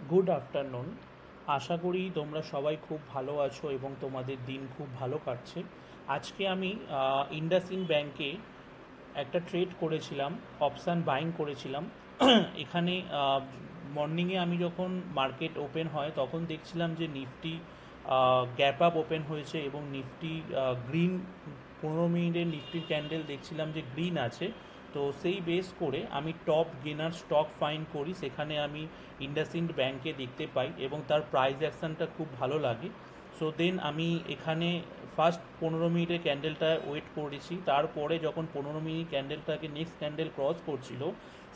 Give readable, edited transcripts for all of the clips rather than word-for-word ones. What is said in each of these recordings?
Good afternoon. আশা করি তোমরা সবাই খুব ভালো আছো এবং তোমাদের দিন খুব ভালো কাটছে। আজকে আমি ইন্ডাসইন্ড ব্যাংকে একটা ট্রেড করেছিলাম, অপশান বাইং করেছিলাম। এখানে মর্নিংয়ে আমি যখন মার্কেট ওপেন হয় তখন দেখছিলাম যে নিফটি গ্যাপ আপ ওপেন হয়েছে এবং নিফটি গ্রিন, 15 মিনিটের নিফটির ক্যান্ডেল দেখছিলাম যে গ্রিন আছে। তো সেই বেস করে আমি টপ গেনার স্টক ফাইন্ড করি, সেখানে আমি ইন্ডাসইন্ড ব্যাংকে দেখতে পাই এবং তার প্রাইস অ্যাকশানটা খুব ভালো লাগে। সো দেন আমি এখানে ফার্স্ট 15 মিনিটের ক্যান্ডেলটা ওয়েট করেছি, তারপরে যখন 15 মিনিট ক্যান্ডেলটাকে নেক্সট ক্যান্ডেল ক্রস করছিল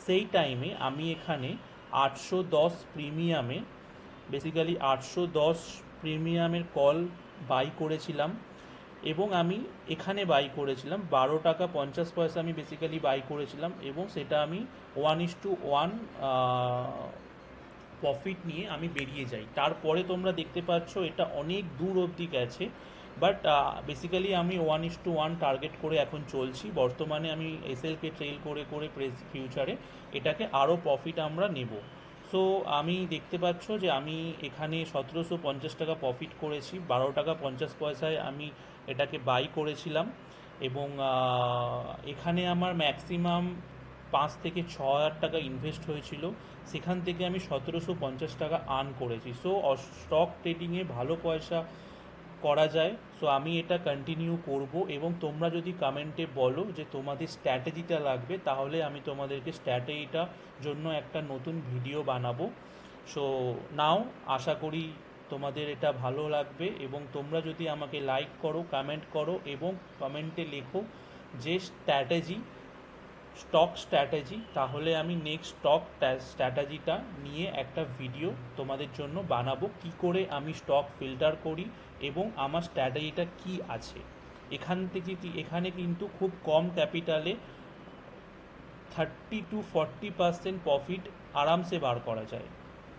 সেই টাইমে আমি এখানে 810 প্রিমিয়ামে, বেসিক্যালি 810 প্রিমিয়ামের কল বাই করেছিলাম এবং আমি এখানে বাই করেছিলাম 12 টাকা 50 পয়সা। আমি বেসিক্যালি বাই করেছিলাম এবং সেটা আমি 1:1 প্রফিট নিয়ে আমি বেরিয়ে যাই। তারপরে তোমরা দেখতে পাচ্ছ এটা অনেক দূর অবধি গেছে, বাট বেসিক্যালি আমি 1:1 টার্গেট করে এখন চলছি। বর্তমানে আমি এসএলকে ট্রেল করে করে ফিউচারে এটাকে আরও প্রফিট আমরা নেব। সো আমি দেখতে পাচ্ছ যে আমি এখানে 1750 টাকা প্রফিট করেছি, 12 টাকা 50 পয়সায় আমি এটাকে বাই করেছিলাম এবং এখানে আমার ম্যাক্সিমাম 5 থেকে 6 হাজার টাকা ইনভেস্ট হয়েছিল, সেখান থেকে আমি 1750 টাকা আর্ন করেছি। সো স্টক ট্রেডিংয়ে ভালো পয়সা করা যায়। সো আমি এটা কন্টিনিউ করব এবং তোমরা যদি কমেন্টে বলো যে তোমাদের স্ট্র্যাটেজিটা লাগবে, তাহলে আমি তোমাদেরকে স্ট্র্যাটেজিটার জন্য একটা নতুন ভিডিও বানাবো। সো নাও আশা করি তোমাদের এটা ভালো লাগবে এবং তোমরা যদি আমাকে লাইক করো, কমেন্ট করো এবং কমেন্টে লেখো যে স্টক স্ট্র্যাটেজি, তাহলে আমি নেক্সট স্টক স্ট্র্যাটেজিটা নিয়ে একটা ভিডিও তোমাদের জন্য বানাবো, কি করে আমি স্টক ফিল্টার করি এবং আমার স্ট্র্যাটেজিটা কি আছে। এখানে কিন্তু খুব কম ক্যাপিটালে 30 to 40% প্রফিট আরামসে বার করা যায়।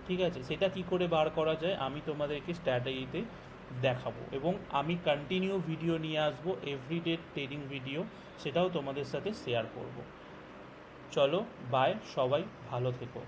ঠিক আছে, সেটা কি করে বার করা যায় আমি তোমাদেরকে স্ট্র্যাটেজিতে দেখাবো এবং আমি কন্টিনিউ ভিডিও নিয়ে আসবো, এভরিডে ট্রেডিং ভিডিও, সেটাও তোমাদের সাথে শেয়ার করব। চলো বাই, সবাই ভালো থেকো।